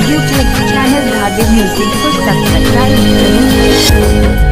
YouTube channel धागे music को subscribe करें।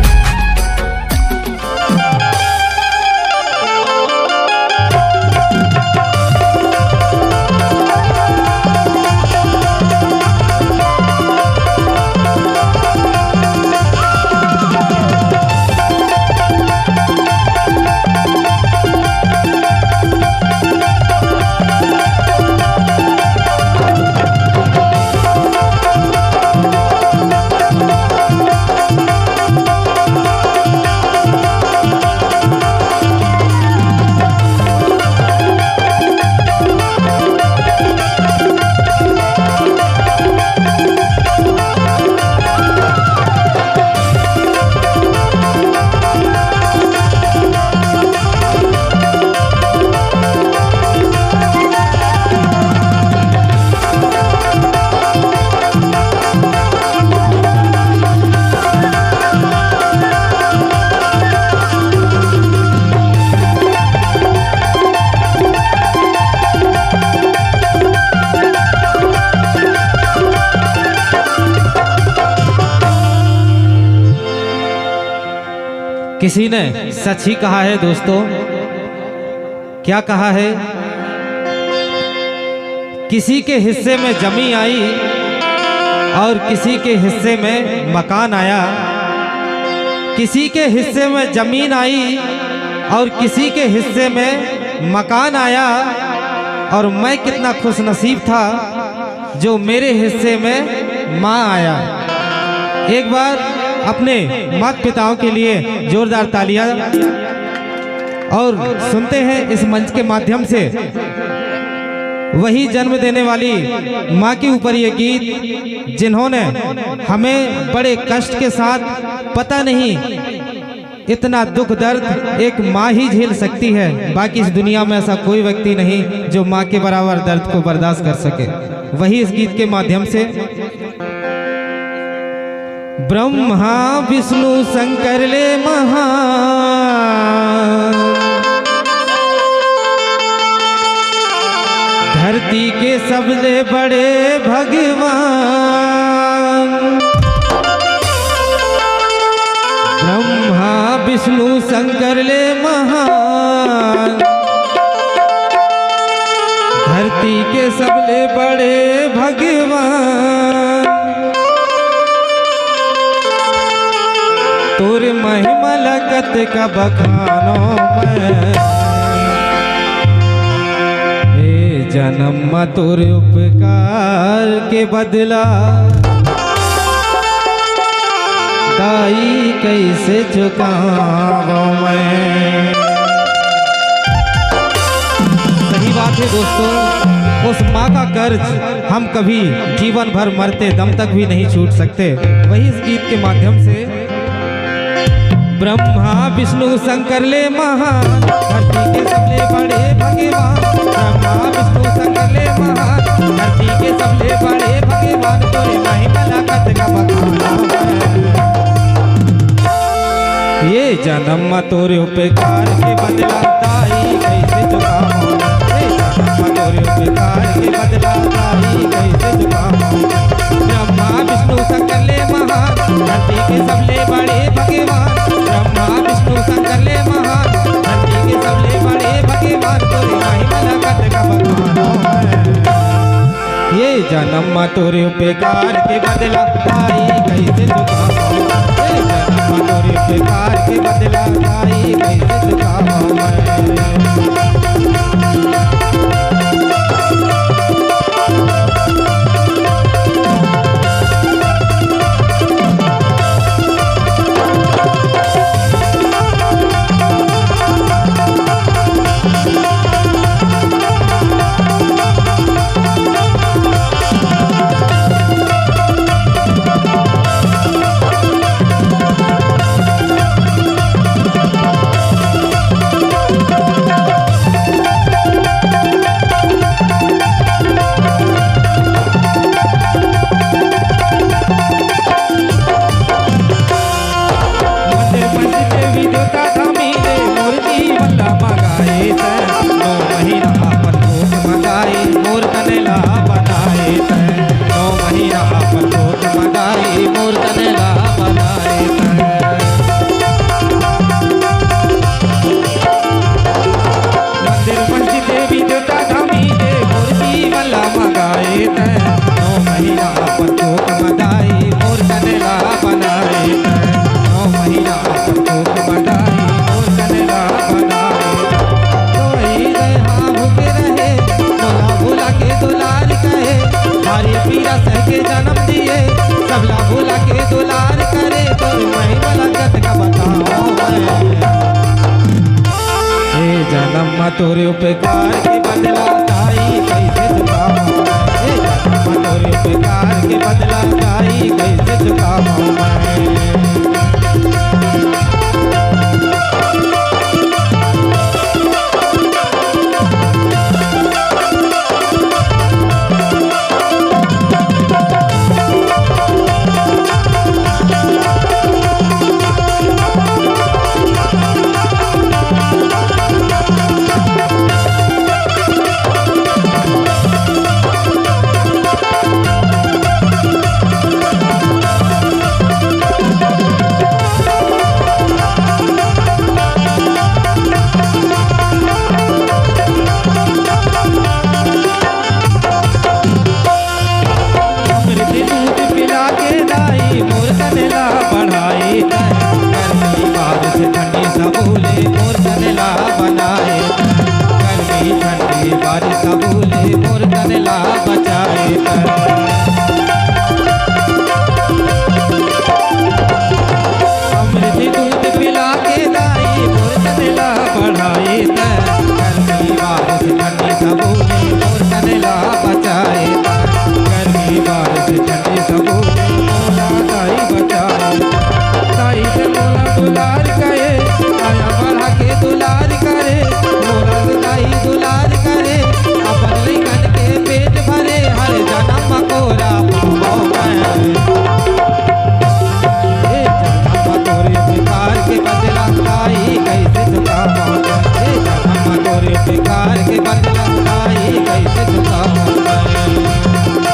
किसी ने सच ही कहा है दोस्तों। क्या कहा है? किसी के हिस्से में जमीन आई और किसी के हिस्से में मकान आया। किसी के हिस्से में जमीन आई और किसी के हिस्से में मकान आया। और मैं कितना खुशनसीब था जो मेरे हिस्से में माँ आया। एक बार अपने माता पिताओं के लिए जोरदार तालियां। और सुनते हैं इस मंच के माध्यम से वही जन्म देने वाली माँ के ऊपर ये गीत जिन्होंने हमें बड़े कष्ट के साथ, पता नहीं इतना दुख दर्द एक माँ ही झेल सकती है। बाकी इस दुनिया में ऐसा कोई व्यक्ति नहीं जो माँ के बराबर दर्द को बर्दाश्त कर सके। वही इस गीत के माध्यम से ब्रह्मा विष्णु शंकर ले महान, धरती के सबसे बड़े भगवान। ब्रह्मा विष्णु शंकर ले महान, धरती के सबसे बड़े भगवान। तोर महिमा लगत का बखानों में, हे जन्म तोर उपकार के बदला, दाई कैसे चुकाऊं मैं। सही बात है दोस्तों, उस माँ का कर्ज हम कभी जीवन भर मरते दम तक भी नहीं छूट सकते। वही इस गीत के माध्यम से ब्रह्मा विष्णु शंकर ले महान, धरती के सबले बड़े भगवान। ब्रह्मा विष्णु शंकर ले महान, धरती के सबले बड़े भगवान। तोरे महिमा लागत का बखान, ये जन्म तोरे उपकार के बदला, दाई कैसे चुकाऊं। ये जन्म तोरे उपकार के बदला, दाई कैसे चुकाऊं। ब्रह्मा विष्णु शंकर ले महान, धरती के सबले बड़े भगवान। ब्रह्मा विष्णु शंकर ले महान, धरती के सबले बड़े भगवान। तोरे महिमा लागत का बखान, ये जन्म तोरे उपकार के बदला, दाई कैसे चुकाऊं। ये जन्म तोरे उपकार के बदला, दाई कैसे चुकाऊं मैं। तोरे उपकार के बदला ताई कैसे चुकाऊं मैं। जन्म तोरे उपकार के बदला ताई कैसे चुकाऊं मैं। मोर कनला बनाए गर्मी ठंडी बारिश भूले मोर कनला बचाए अमृत दूध पिला के लाई मोर कनला बढ़ाए गर्मी बारिश ठंडी भूले मोर कनला बचाए गर्मी बारिश ठंडी भूले मोरा दाई बचाए ताई से मोला दुलार कहे आया बढ़ा के दुलार करे मोरा दाई दुलार करे अपन लइकन के पेट भरे हर जन्म कोरा पाओ मैं। तोरे उपकार के बदला ताई कैसे चुकाऊं मैं। जन्म तोरे उपकार के बदला ताई कैसे चुकाऊं मैं।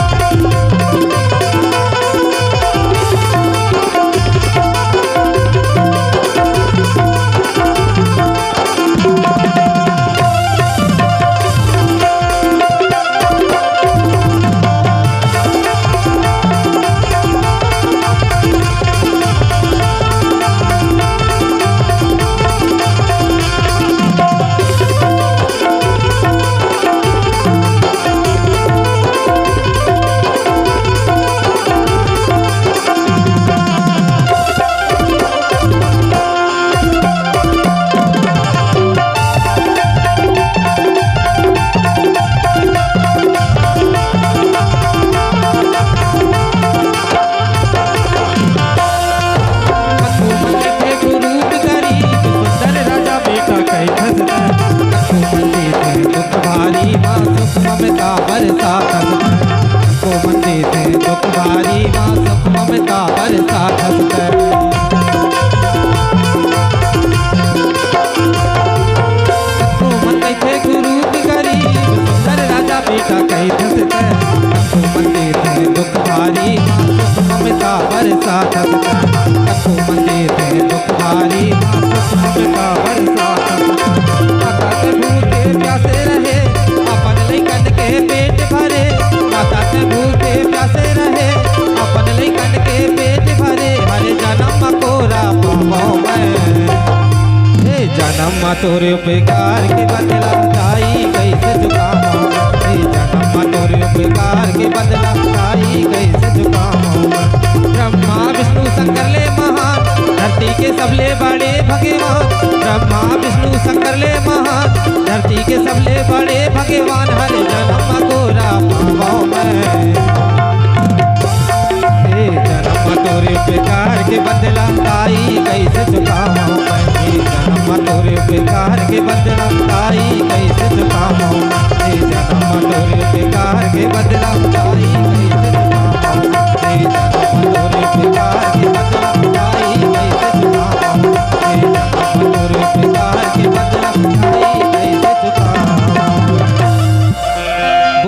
को मंदे थे दुख भारी माँ सुख ममता बरसा कर को मंदे थे गुरु गरीब सुंदर राजा बेटा कही धसते को मंदे थे दुख भारी माँ सुख ममता बरसा कर को मंदे थे दुख भारी माँ सुख ममता बरसा माता के भूखे प्यासे रहे अपन लइकन के पेट भरे माता के भूखे प्यासे रहे अपन लइकन के पेट भरे हरे जन्म कोरा पाओ मैं। हे जन्म तोरे उपकार के बदला ताई कैसे चुकाऊं हे जन्म तोरे उपकार के बदला ताई कैसे चुकाऊं ब्रह्मा विष्णु शंकर ले महान धरती के सबले बड़े भगवान ब्रह्मा विष्णु शंकर ले महान धरती के सबले बड़े भगवान हरे जन्म